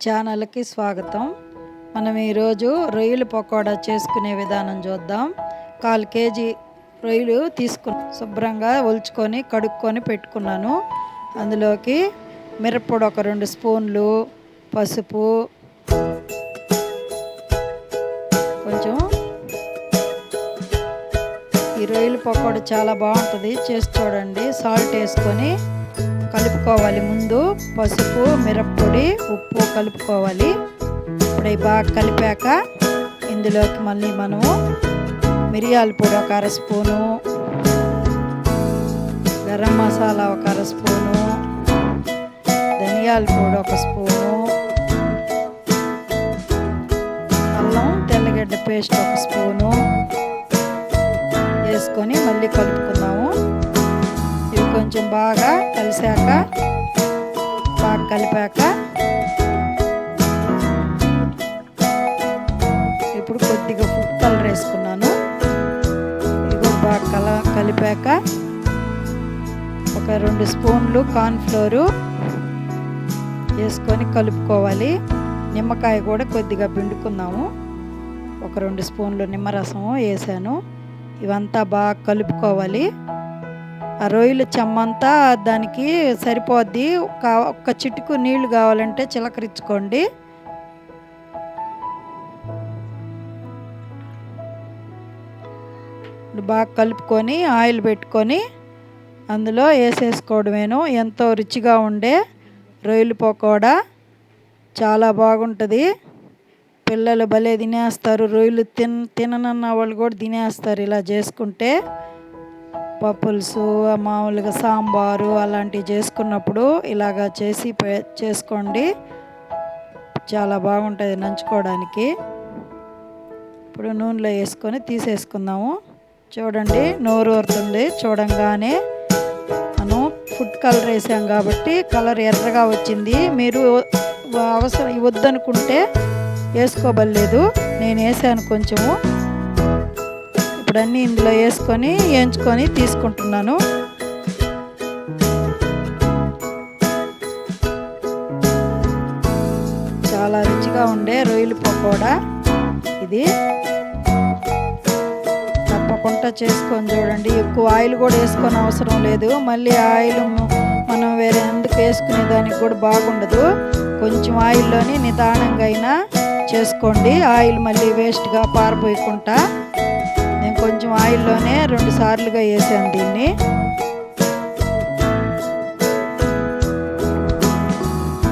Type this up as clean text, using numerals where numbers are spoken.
ఛానల్కి స్వాగతం. మనం ఈరోజు రొయ్యల పకోడా చేసుకునే విధానం చూద్దాం. 1/4 కేజీ రొయ్యలు శుభ్రంగా ఒలుచుకొని కడుక్కొని పెట్టుకున్నాను. అందులోకి మిరప్పొడి ఒక 2 స్పూన్లు, పసుపు కొంచెం. ఈ రొయ్యల పకోడా చాలా బాగుంటుంది, చేసి చూడండి. సాల్ట్ వేసుకొని కలుపుకోవాలి. ముందు పసుపు, మిరప్పొడి, ఉప్పు కలుపుకోవాలి. ఇప్పుడు అవి బాగా కలిపాక ఇందులోకి మళ్ళీ మనము మిరియాల పొడి ఒక 1/2 స్పూను, గరం మసాలా ఒక 1/2 స్పూను, ధనియాల పొడి 1 స్పూను, అల్లం తెల్లగడ్డ పేస్ట్ 1 స్పూను వేసుకొని మళ్ళీ కలుపుకుందాము. ఇవి కొంచెం బాగా కలిసాక, బాగా కలిపాక ఇప్పుడు కొద్దిగా ఫుడ్ కలర్ వేసుకున్నాను. ఇది బాగా కలిపాక ఒక 2 స్పూన్లు కార్న్ఫ్లోరు వేసుకొని కలుపుకోవాలి. నిమ్మకాయ కూడా కొద్దిగా పిండుకుందాము. ఒక 2 స్పూన్లు నిమ్మరసము వేసాను. ఇవంతా బాగా కలుపుకోవాలి. ఆ రొయ్యల చెమ్మంతా దానికి సరిపోద్ది. ఒక్క చిటుకు నీళ్లు కావాలంటే చిలకరించుకోండి. బాగా కలుపుకొని ఆయిల్ పెట్టుకొని అందులో వేసేసుకోవడమేను. ఎంతో రుచిగా ఉండే రొయ్యల పకోడా చాలా బాగుంటుంది. పిల్లలు భలే తినేస్తారు. రొయ్యలు తిననన్న వాళ్ళు కూడా తినేస్తారు ఇలా చేసుకుంటే. పప్పులుసు, మామూలుగా సాంబారు అలాంటివి చేసుకున్నప్పుడు ఇలాగా చేసుకోండి. చాలా బాగుంటుంది నంచుకోవడానికి. ఇప్పుడు నూనెలో వేసుకొని తీసేసుకుందాము. చూడండి, నోరు ఊరుతుంది చూడంగానే. మనం ఫుడ్ కలర్ వేసాం కాబట్టి కలర్ ఎర్రగా వచ్చింది. మీరు అవసరం వద్దనుకుంటే వేసుకోబడలేదు. నేను వేసాను కొంచెము. ఇప్పుడు అన్నీ ఇందులో వేసుకొని వేయించుకొని తీసుకుంటున్నాను. చాలా రుచిగా ఉండే రొయ్యల పకోడా ఇది. తప్పకుండా చేసుకొని చూడండి. ఎక్కువ ఆయిల్ కూడా వేసుకొని అవసరం లేదు. మళ్ళీ ఆయిల్ మనం వేరే ఎందుకు వేసుకునే దానికి కూడా బాగుండదు. కొంచెం ఆయిల్లోని నిదానంగా అయినా చేసుకోండి. ఆయిల్ మళ్ళీ వేస్ట్గా పారిపోయకుండా. నేను కొంచెం ఆయిల్లోనే 2 సార్లుగా వేసాను దీన్ని.